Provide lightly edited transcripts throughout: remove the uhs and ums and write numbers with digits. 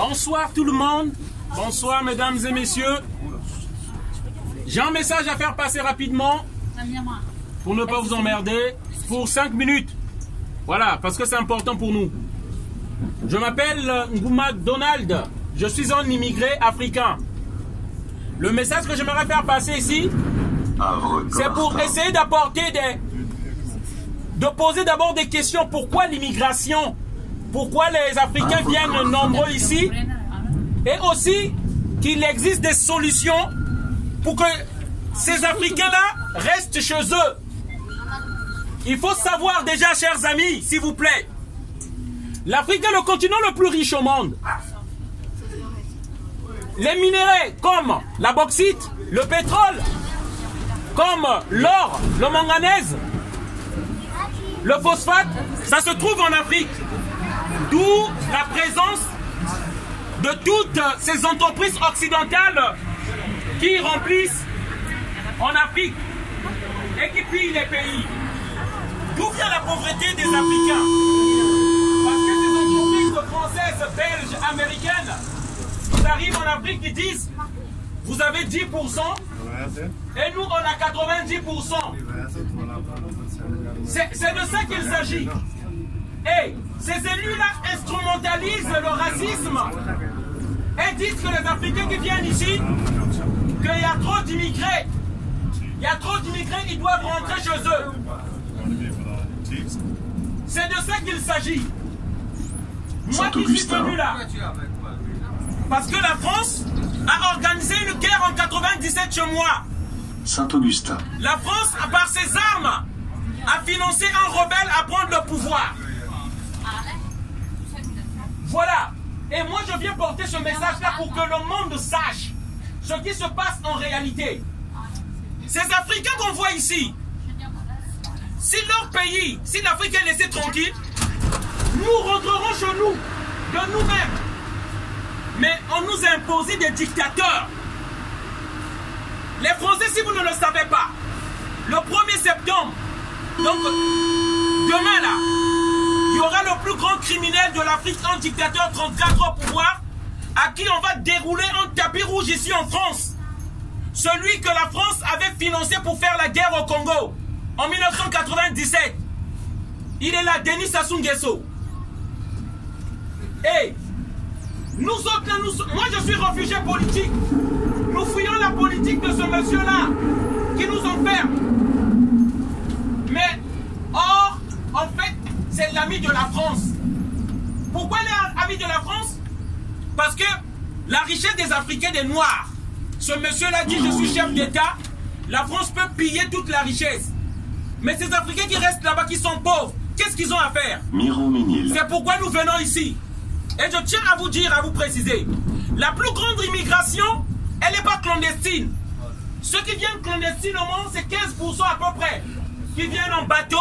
Bonsoir tout le monde. Bonsoir mesdames et messieurs. J'ai un message à faire passer rapidement pour ne pas vous emmerder pour 5 minutes. Voilà, parce que c'est important pour nous. Je m'appelle Ngouma Donald. Je suis un immigré africain. Le message que j'aimerais faire passer ici, c'est pour essayer d'apporter de poser d'abord des questions. Pourquoi l'immigration? Pourquoi les Africains viennent nombreux ici? Et aussi qu'il existe des solutions pour que ces Africains-là restent chez eux. Il faut savoir déjà, chers amis, s'il vous plaît, l'Afrique est le continent le plus riche au monde. Les minéraux comme la bauxite, le pétrole, comme l'or, le manganèse, le phosphate, ça se trouve en Afrique. D'où la présence de toutes ces entreprises occidentales qui remplissent en Afrique et qui pillent les pays. D'où vient la pauvreté des Africains? Parce que ces entreprises françaises, belges, américaines, ils arrivent en Afrique, ils disent vous avez 10% et nous on a 90%. C'est de ça qu'il s'agit. Et ces élus-là instrumentalisent le racisme et disent que les Africains qui viennent ici, qu'il y a trop d'immigrés. Il y a trop d'immigrés, ils doivent rentrer chez eux. C'est de ça qu'il s'agit. Moi qui suis venu là, parce que la France a organisé une guerre en 97 chez moi. Saint-Augustin. La France, par ses armes, a financé un rebelle à prendre le pouvoir. Voilà. Et moi, je viens porter ce message-là pour que le monde sache ce qui se passe en réalité. Ces Africains qu'on voit ici, si leur pays, si l'Afrique est laissée tranquille, nous rentrerons chez nous, de nous-mêmes. Mais on nous a imposé des dictateurs. Les Français, si vous ne le savez pas, le 1er septembre, donc demain là, il y aura le plus grand criminel de l'Afrique, un dictateur 34 au pouvoir, à qui on va dérouler un tapis rouge ici en France. Celui que la France avait financé pour faire la guerre au Congo en 1997. Il est là, Denis Sassou Nguesso. Et nous autres, moi je suis réfugié politique. Nous fuyons la politique de ce monsieur-là qui nous enferme. Mais, or, en fait, c'est l'ami de la France. Pourquoi il est ami de la France? Parce que la richesse des Africains, des Noirs, ce monsieur-là dit je suis chef d'État, la France peut piller toute la richesse. Mais ces Africains qui restent là-bas, qui sont pauvres, qu'est-ce qu'ils ont à faire? C'est pourquoi nous venons ici. Et je tiens à vous dire, à vous préciser, la plus grande immigration, elle n'est pas clandestine. Ceux qui viennent clandestine au monde, c'est 15% à peu près. Qui viennent en bateau,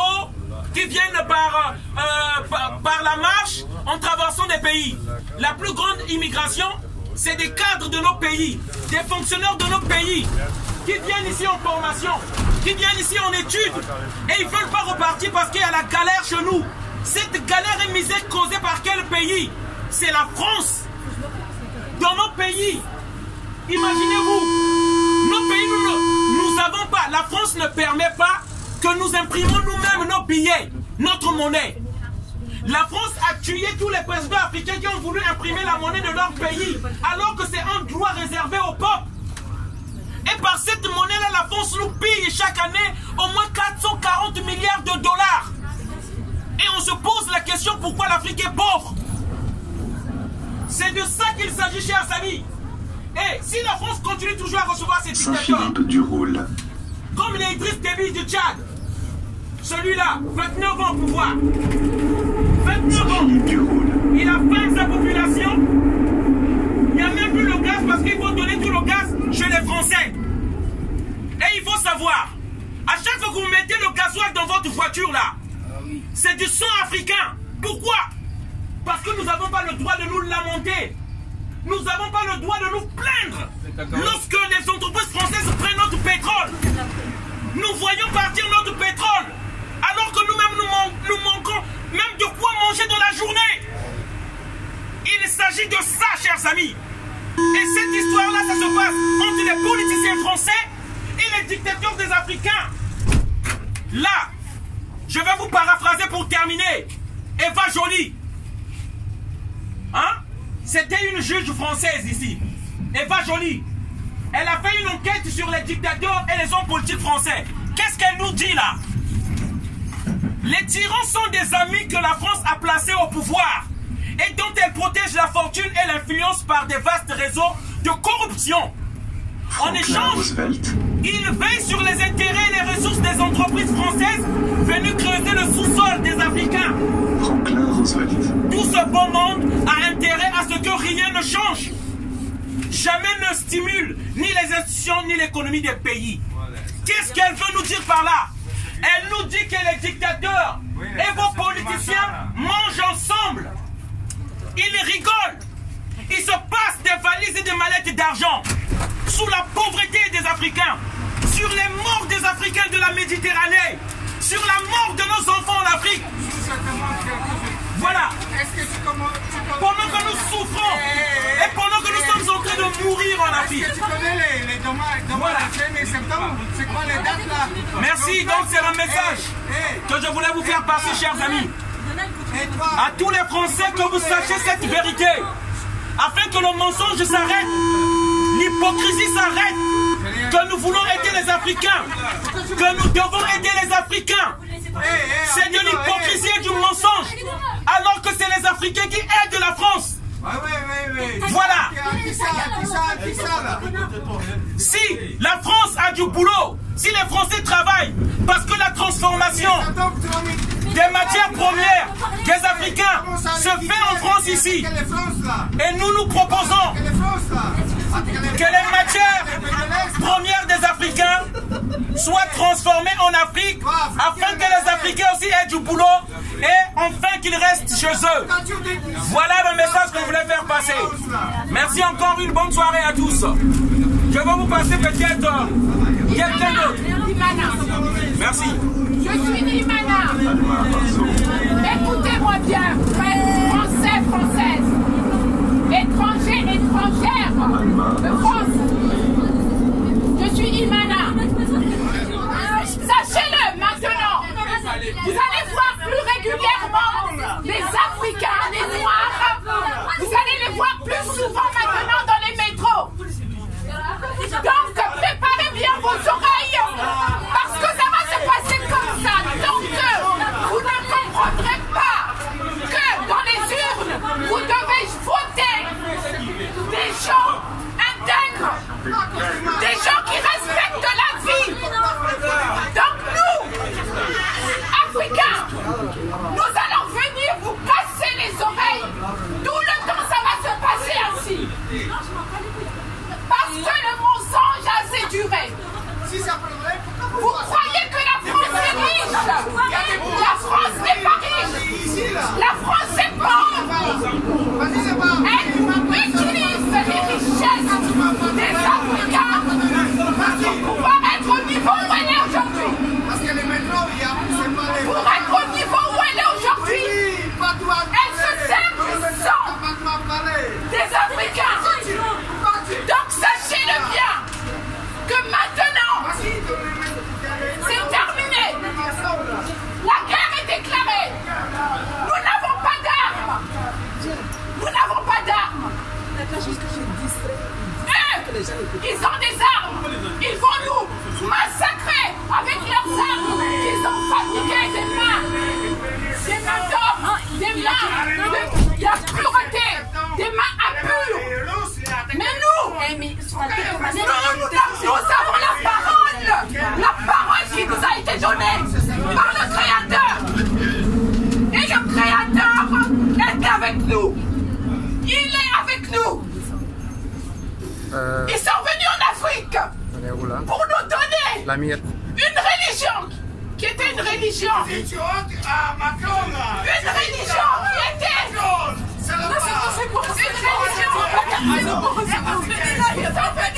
qui viennent par la marche, en traversant des pays. La plus grande immigration, c'est des cadres de nos pays, des fonctionnaires de nos pays, qui viennent ici en formation, qui viennent ici en études, et ils ne veulent pas repartir parce qu'il y a la galère chez nous. Cette galère et misère causée par quel pays? C'est la France. Dans nos pays, imaginez-vous, nos pays, nous n'avons pas, la France ne permet pas que nous imprimons nous-mêmes nos billets, notre monnaie. La France a tué tous les présidents africains qui ont voulu imprimer la monnaie de leur pays, alors que c'est un droit réservé au peuple. Et par cette monnaie-là, la France nous pille chaque année au moins 440 milliards de dollars. Et on se pose la question pourquoi l'Afrique est pauvre. C'est de ça qu'il s'agit, chers amis. Et si la France continue toujours à recevoir ces dictateurs, comme les Idriss Déby du Tchad, celui-là, 29 ans au pouvoir, 29 ans, il a faim sa population, il n'y a même plus le gaz parce qu'il faut donner tout le gaz chez les Français. Et il faut savoir, à chaque fois que vous mettez le gasoil dans votre voiture là, c'est du sang africain. Pourquoi? Parce que nous n'avons pas le droit de nous lamenter. Nous n'avons pas le droit de nous plaindre lorsque les entreprises françaises prennent notre pétrole. Nous voyons partir notre pétrole alors que nous-mêmes nous manquons même de quoi manger dans la journée. Il s'agit s'agit de ça, chers amis. Et cette histoire-là, ça se passe entre les politiciens français et les dictateurs des Africains. Là, je vais vous paraphraser pour terminer. Eva Joly. Hein? C'était une juge française ici. Eva Joly. Elle a fait une enquête sur les dictateurs et les hommes politiques français. Qu'est-ce qu'elle nous dit là? Les tyrans sont des amis que la France a placés au pouvoir et dont elle protège la fortune et l'influence par des vastes réseaux de corruption. En échange, ils veillent sur les intérêts et les ressources des entreprises françaises venues creuser le sous-sol des Africains. Tout ce bon monde a intérêt à ce que rien ne change. Jamais ne stimule ni les institutions ni l'économie des pays. Qu'est-ce qu'elle veut nous dire par là? Elle nous dit que les dictateurs et vos politiciens mangent ensemble. Ils rigolent. Ils se passent des valises et des mallettes d'argent sous la pauvreté des Africains, sur les morts des Africains de la Méditerranée, sur la mort de nos enfants en Afrique. Voilà. Pendant que nous souffrons et pendant que nous sommes en train de mourir en Afrique. Tu connais les dommages de septembre? C'est quoi les dates là? Merci, donc c'est un message que je voulais vous faire passer, chers amis. À tous les Français, que vous sachiez cette vérité, afin que le mensonge s'arrête, l'hypocrisie s'arrête, que nous voulons aider les Africains, que nous devons aider les Africains. C'est de l'hypocrisie et du mensonge, alors que c'est les Africains qui aident la France. Voilà. Si la France a du boulot, si les Français travaillent, parce que la transformation des matières premières des Africains se fait en France ici, et nous proposons que les matières premières des Africains soient transformées en Afrique, afin que les Africains aussi aient du boulot et enfin qu'ils restent chez eux. Voilà le message qu'on voulait faire passer. Merci encore, une bonne soirée à tous. Je vais vous passer peut-être quelqu'un d'autre. Merci. Je suis Nimana. Écoutez-moi bien, Français, Françaises, étrangers, étrangères de France. Je suis Imana. Sachez-le maintenant. Vous allez voir plus régulièrement les Africains, les Noirs. Vous allez les voir plus souvent maintenant dans les métros. Donc préparez bien vos oreilles, parce que ça va se passer comme ça. Donc vous ne comprendrez pas que dans les urnes, vous devez voter des gens intègres, des gens qui respectent la vie. Donc nous, Africains, nous allons venir vous casser les oreilles. Tout le temps ça va se passer ainsi. Parce que le mensonge a assez duré. Vous croyez que la France est riche? La France n'est pas riche. La France est pauvre. Elle utilise les richesses des Africains pour pouvoir être au niveau où elle est aujourd'hui. Pour être au niveau où elle est aujourd'hui, elle se sert du sang des Africains. Donc sachez-le bien, que maintenant, c'est terminé. La guerre est déclarée. Nous n'avons pas d'armes. Nous n'avons pas d'armes. Ils ont des armes. Ils vont nous massacrer avec leurs armes. Ils ont fabriqué des mains d'hommes, des mains de la pureté, des mains impures. Mais nous avons la parole qui nous a été donnée par le Créateur. Et le Créateur est avec nous. Il est avec nous. Ils sont venus en Afrique pour nous donner une religion qui était une religion. Une religion qui était... Une religion. Ils sont venus